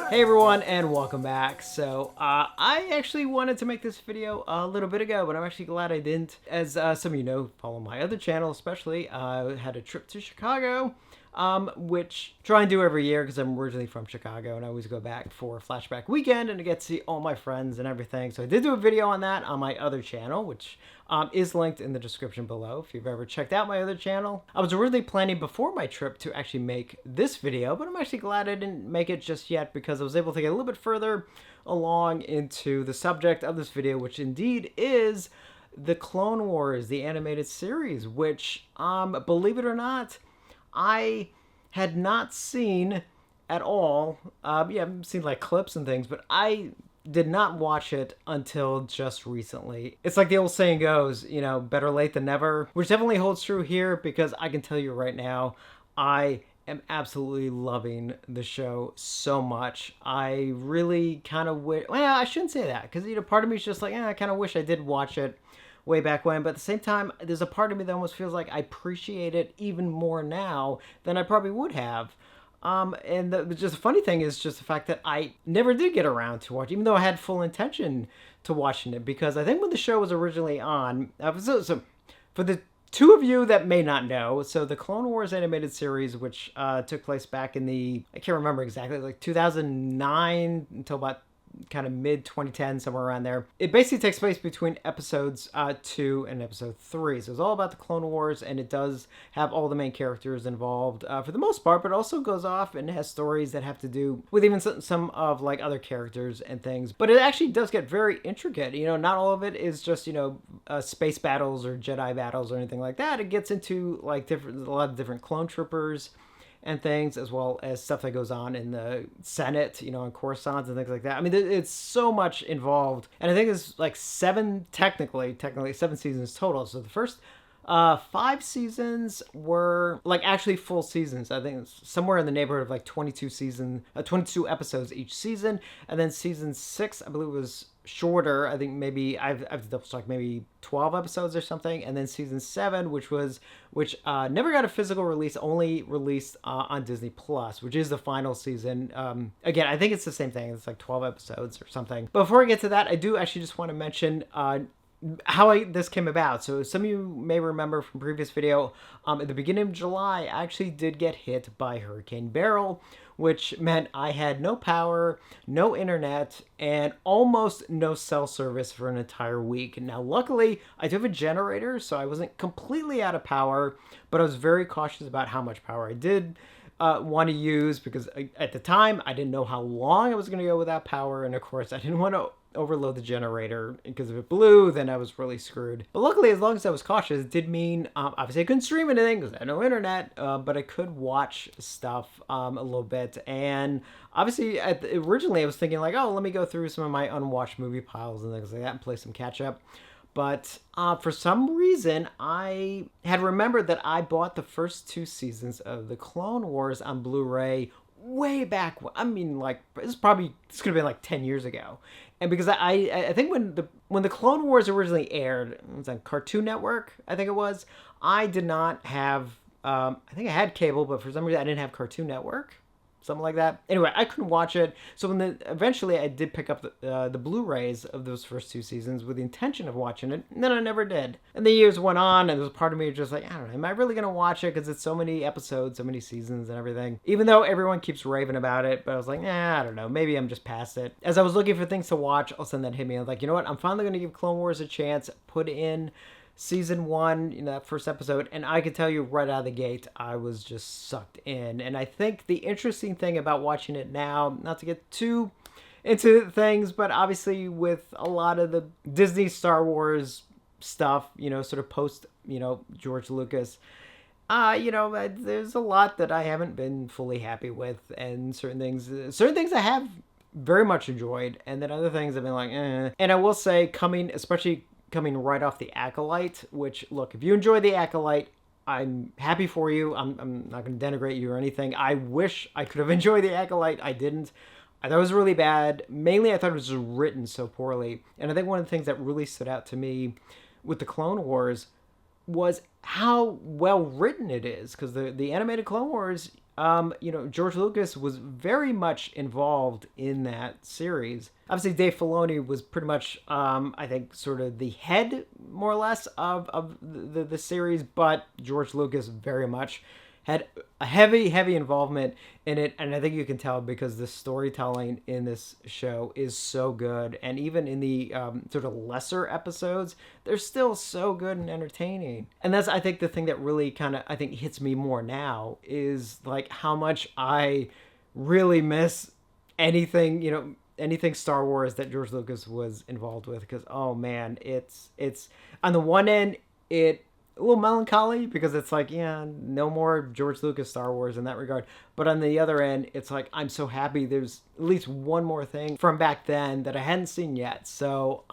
Hey everyone, and welcome back. So, I actually wanted to make this video a little bit ago, but I'm actually glad I didn't. As some of you know, follow my other channel especially, I had a trip to Chicago, which I try and do every year because I'm originally from Chicago, and I always go back for Flashback Weekend and to get to see all my friends and everything. So I did do a video on that on my other channel, which is linked in the description below if you've ever checked out my other channel. I was originally planning before my trip to actually make this video, but I'm actually glad I didn't make it just yet because I was able to get a little bit further along into the subject of this video, which indeed is the Clone Wars, the animated series, which, believe it or not, I had not seen at all. Yeah, I've seen like clips and things, but I did not watch it until just recently. It's like the old saying goes, you know, better late than never, which definitely holds true here because I can tell you right now, I am absolutely loving the show so much. I really kind of wish, well, I shouldn't say that because, you know, part of me is just like, I kind of wish I did watch it way back when, but at the same time, there's a part of me that almost feels like I appreciate it even more now than I probably would have. And just the funny thing is just the fact that I never did get around to watch, even though I had full intention to watching it, because I think when the show was originally on, so for the two of you that may not know, so the Clone Wars animated series, which took place back in I can't remember exactly, like 2009 until about kind of mid 2010, somewhere around there. It basically takes place between episodes 2 and episode 3. So it's all about the Clone Wars, and it does have all the main characters involved for the most part, but also goes off and has stories that have to do with even some of like other characters and things. But it actually does get very intricate. You know, not all of it is just, you know, space battles or Jedi battles or anything like that. It gets into like a lot of different clone troopers and things, as well as stuff that goes on in the Senate, you know, in Coruscant and things like that. I mean, it's so much involved, and I think it's like technically 7 seasons total. So the first 5 seasons were like actually full seasons. I think it's somewhere in the neighborhood of like 22 episodes each season, and then season 6, I believe, was shorter. I think maybe I've double checked, maybe 12 episodes or something, and then season 7, which never got a physical release, only released on Disney Plus, which is the final season. Again, I think it's the same thing. It's like 12 episodes or something. But before I get to that, I do actually just want to mention how this came about. So some of you may remember from previous video, at the beginning of July, I actually did get hit by Hurricane Beryl, which meant I had no power, no internet, and almost no cell service for an entire week. Now, luckily, I do have a generator, so I wasn't completely out of power, but I was very cautious about how much power I did want to use because at the time, I didn't know how long I was going to go without power, and of course, I didn't want to overload the generator because if it blew, then I was really screwed. But luckily, as long as I was cautious, it did mean obviously I couldn't stream anything because I had no internet, but I could watch stuff a little bit. And obviously, originally I was thinking like, oh, let me go through some of my unwatched movie piles and things like that and play some catch up. But for some reason, I had remembered that I bought the first 2 seasons of the Clone Wars on Blu-ray way back. I mean, like this could have been like 10 years ago. And because I think when the Clone Wars originally aired, it was on Cartoon Network, I think it was. I did not have. I think I had cable, but for some reason I didn't have Cartoon Network, something like that. Anyway, I couldn't watch it. So eventually I did pick up the Blu-rays of those first 2 seasons with the intention of watching it, and then I never did. And the years went on, and there was a part of me just like, I don't know, am I really gonna watch it? Because it's so many episodes, so many seasons, and everything. Even though everyone keeps raving about it, but I was like, I don't know, maybe I'm just past it. As I was looking for things to watch, all of a sudden that hit me. I was like, you know what? I'm finally gonna give Clone Wars a chance. Put in season 1, you know, that first episode, and I can tell you right out of the gate, I was just sucked in. And I think the interesting thing about watching it now, not to get too into things, but obviously with a lot of the Disney Star Wars stuff, you know, sort of post, you know, George Lucas, you know, there's a lot that I haven't been fully happy with, and certain things I have very much enjoyed, and then other things I've been like, eh. And I will say, especially coming right off the Acolyte, which, look, if you enjoy the Acolyte, I'm happy for you. I'm not going to denigrate you or anything. I wish I could have enjoyed the Acolyte. I didn't. I thought it was really bad. Mainly, I thought it was written so poorly. And I think one of the things that really stood out to me with the Clone Wars was how well written it is, because the animated Clone Wars, George Lucas was very much involved in that series. Obviously, Dave Filoni was pretty much, I think, sort of the head, more or less, of the series, but George Lucas very much had a heavy involvement in it, and I think you can tell because the storytelling in this show is so good, and even in the sort of lesser episodes, they're still so good and entertaining. And that's, I think, the thing that really kind of, I think, hits me more now is like how much I really miss anything Star Wars that George Lucas was involved with, because oh man, it's on the one end, it a little melancholy because it's like, yeah, no more George Lucas Star Wars in that regard. But on the other end, it's like, I'm so happy there's at least one more thing from back then that I hadn't seen yet. So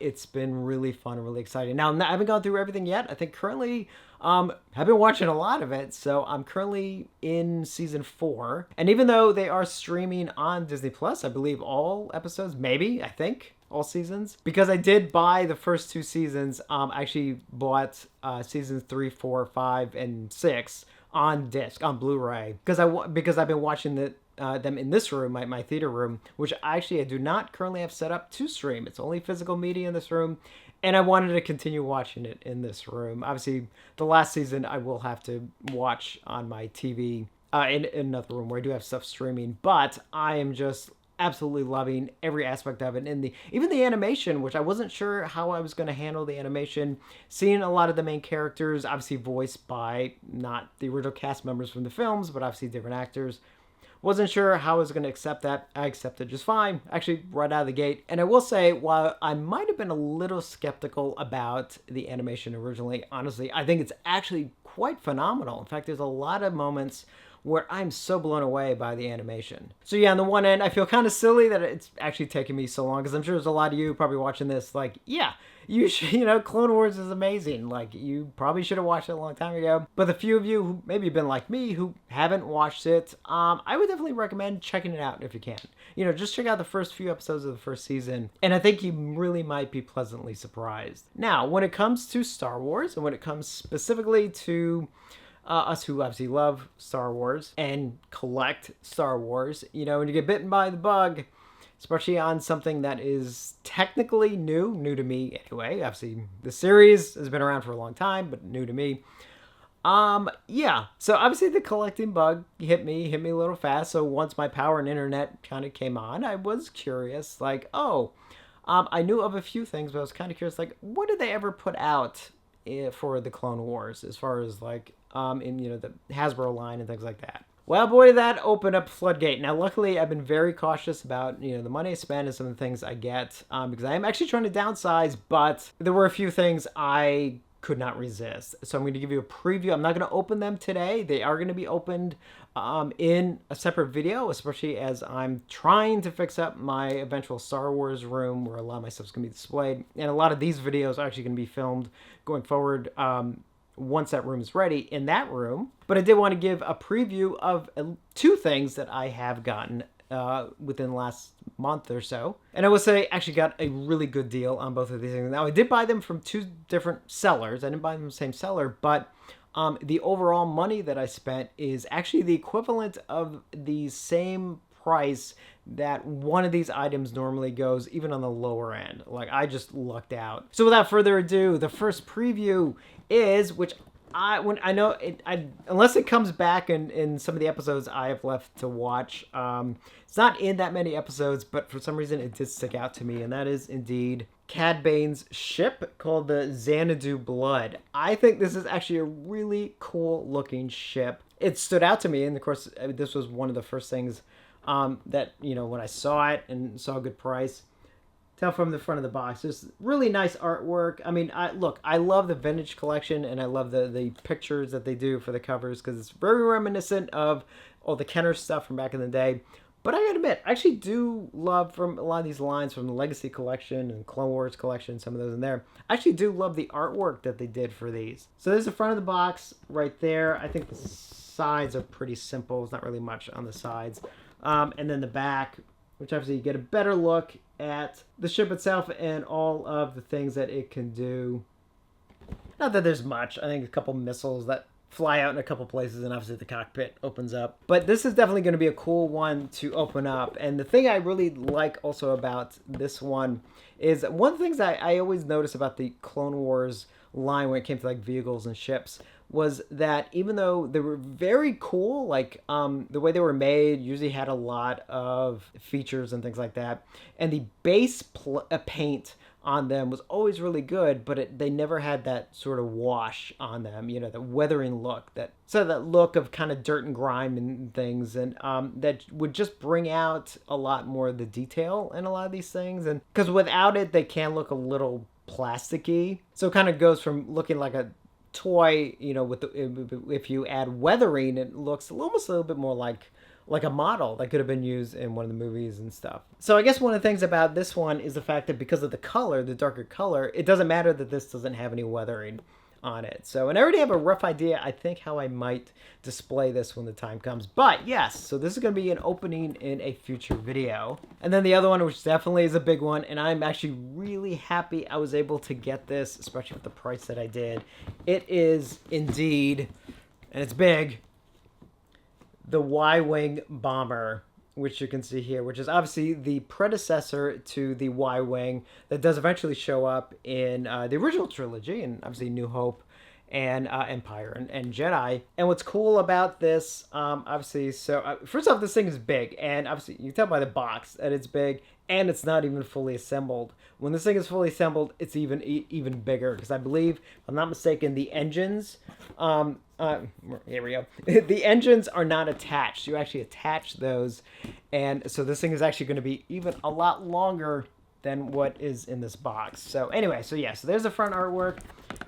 it's been really fun and really exciting. Now, I haven't gone through everything yet. I think currently, I've been watching a lot of it. So I'm currently in season 4. And even though they are streaming on Disney Plus, I believe all episodes, maybe, I think, all seasons, because I did buy the first 2 seasons. I actually bought seasons 3, 4, 5, and 6 on disc, on Blu-ray, because I've been watching them in this room, my theater room, which I do not currently have set up to stream. It's only physical media in this room, and I wanted to continue watching it in this room. Obviously, the last season I will have to watch on my TV in another room where I do have stuff streaming, but I am just absolutely loving every aspect of it, and even the animation, which I wasn't sure how I was going to handle the animation. Seeing a lot of the main characters, obviously voiced by not the original cast members from the films, but obviously different actors. Wasn't sure how I was going to accept that. I accepted just fine, actually, right out of the gate. And I will say, while I might have been a little skeptical about the animation originally, honestly, I think it's actually quite phenomenal. In fact, there's a lot of moments where I'm so blown away by the animation. So yeah, on the one end, I feel kind of silly that it's actually taken me so long, because I'm sure there's a lot of you probably watching this like, yeah, you should, Clone Wars is amazing. Like, you probably should have watched it a long time ago. But the few of you who maybe been like me who haven't watched it, I would definitely recommend checking it out if you can. Just check out the first few episodes of the first season, and I think you really might be pleasantly surprised. Now, when it comes to Star Wars, and when it comes specifically to us who obviously love Star Wars and collect Star Wars, when you get bitten by the bug, especially on something that is technically new to me anyway. Obviously, the series has been around for a long time, but new to me. Yeah. So obviously the collecting bug hit me a little fast. So once my power and internet kind of came on, I was curious, like, I knew of a few things, but I was kind of curious, like, what did they ever put out for the Clone Wars, as far as like in the Hasbro line and things like that. Well, boy, did that open up floodgate. Now, luckily, I've been very cautious about the money I spend and some of the things I get, because I am actually trying to downsize, but there were a few things I could not resist. So I'm going to give you a preview. I'm not going to open them today. They are going to be opened in a separate video, especially as I'm trying to fix up my eventual Star Wars room where a lot of my stuff's going to be displayed. And a lot of these videos are actually going to be filmed going forward once that room is ready in that room. But I did want to give a preview of 2 things that I have gotten within the last month or so. And I will say, I actually got a really good deal on both of these things. Now, I did buy them from 2 different sellers. I didn't buy them from the same seller, but the overall money that I spent is actually the equivalent of the same price that one of these items normally goes, even on the lower end. Like, I just lucked out. So without further ado, the first preview is, which unless it comes back in some of the episodes I have left to watch, it's not in that many episodes, but for some reason it did stick out to me, and that is indeed Cad Bane's ship called the Xanadu Blood. I think this is actually a really cool looking ship. It stood out to me, and of course this was one of the first things that, when I saw it and saw a good price. Tell from the front of the box, there's really nice artwork. I mean, I love the vintage collection, and I love the pictures that they do for the covers, because it's very reminiscent of all the Kenner stuff from back in the day. But I gotta admit, I actually do love, from a lot of these lines from the Legacy collection and Clone Wars collection, some of those in there, I actually do love the artwork that they did for these. So there's the front of the box right there. I think the sides are pretty simple. There's not really much on the sides. And then the back, which obviously you get a better look at the ship itself and all of the things that it can do. Not that there's much. I think a couple missiles that fly out in a couple places, and obviously the cockpit opens up. But this is definitely going to be a cool one to open up. And the thing I really like also about this one is one of the things I always notice about the Clone Wars line when it came to like vehicles and ships was that even though they were very cool, like the way they were made usually had a lot of features and things like that, and the base paint on them was always really good, but they never had that sort of wash on them, you know, the weathering look, that look of kind of dirt and grime and things, and that would just bring out a lot more of the detail in a lot of these things. And because without it, they can look a little plasticky, so it kind of goes from looking like a toy, you know, with if you add weathering, it looks almost a little bit more like a model that could have been used in one of the movies and stuff. So I guess one of the things about this one is the fact that because of the color, the darker color, it doesn't matter that this doesn't have any weathering on it. So, and I already have a rough idea, I think, how I might display this when the time comes. But yes, so this is going to be an opening in a future video. And then the other one, which definitely is a big one, and I'm actually really happy I was able to get this, especially with the price that I did. It is indeed, and it's big, the Y-Wing bomber, which you can see here, which is obviously the predecessor to the Y-Wing that does eventually show up in the original trilogy, and obviously New Hope and Empire and Jedi. And what's cool about this, obviously, so first off, this thing is big, and obviously you can tell by the box that it's big, and it's not even fully assembled. When this thing is fully assembled, it's even bigger, because I believe, if I'm not mistaken, the engines, here we go. The engines are not attached. You actually attach those, and so this thing is actually going to be even a lot longer than what is in this box. So anyway, so yeah, so there's the front artwork,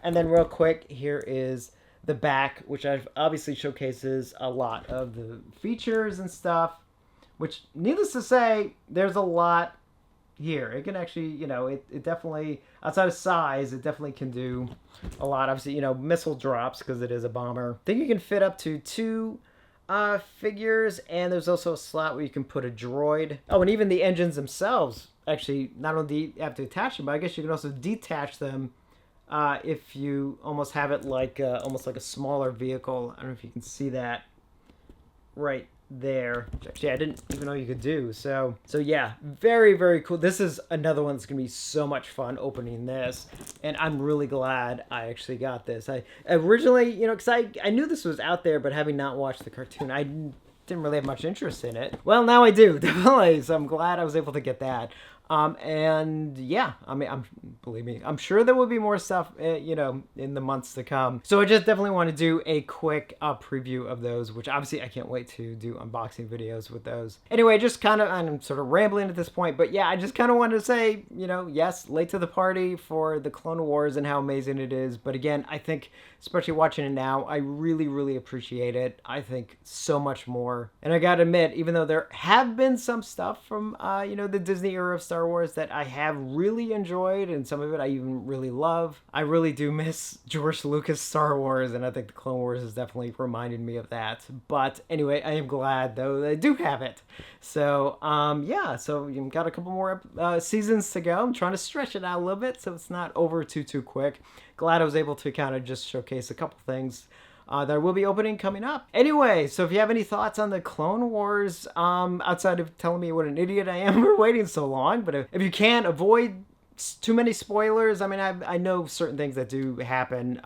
and then real quick, here is the back, which obviously showcases a lot of the features and stuff, which, needless to say, there's a lot here. It can actually, you know, it definitely, outside of size, it definitely can do a lot. Obviously, you know, missile drops, because it is a bomber. I think you can fit up to 2 figures, and there's also a slot where you can put a droid. Oh, and even the engines themselves, actually, not only do you have to attach them, but I guess you can also detach them if you almost have it like almost like a smaller vehicle. I don't know if you can see that right there, which actually I didn't even know you could do. So yeah, very, very cool. This is another one that's gonna be so much fun opening this, and I'm really glad I actually got this. I originally, you know, because I knew this was out there, but having not watched the cartoon, I didn't really have much interest in it. Well, now I do, definitely, so I'm glad I was able to get that. And yeah, I mean, believe me, I'm sure there will be more stuff, you know, in the months to come. So I just definitely want to do a quick preview of those, which obviously I can't wait to do unboxing videos with those. Anyway, just kind of, I'm sort of rambling at this point, but yeah, I just kind of wanted to say, you know, yes, late to the party for the Clone Wars and how amazing it is. But again, I think, especially watching it now, I really, really appreciate it. I think so much more. And I gotta admit, even though there have been some stuff from, you know, the Disney era of Star Wars that I have really enjoyed, and some of it I even really love, I really do miss George Lucas Star Wars, and I think the Clone Wars has definitely reminded me of that. But anyway, I am glad though that I do have it. So yeah, so you've got a couple more seasons to go. I'm trying to stretch it out a little bit so it's not over too quick. Glad I was able to kind of just showcase a couple things that will be opening coming up. Anyway, so if you have any thoughts on the Clone Wars, outside of telling me what an idiot I am for waiting so long, but if you can't avoid too many spoilers, I mean, I know certain things that do happen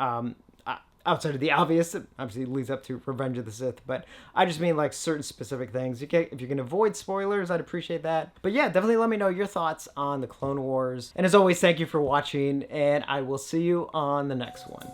outside of the obvious. It obviously leads up to Revenge of the Sith, but I just mean like certain specific things. Okay, if you can avoid spoilers, I'd appreciate that. But yeah, definitely let me know your thoughts on the Clone Wars. And as always, thank you for watching, and I will see you on the next one.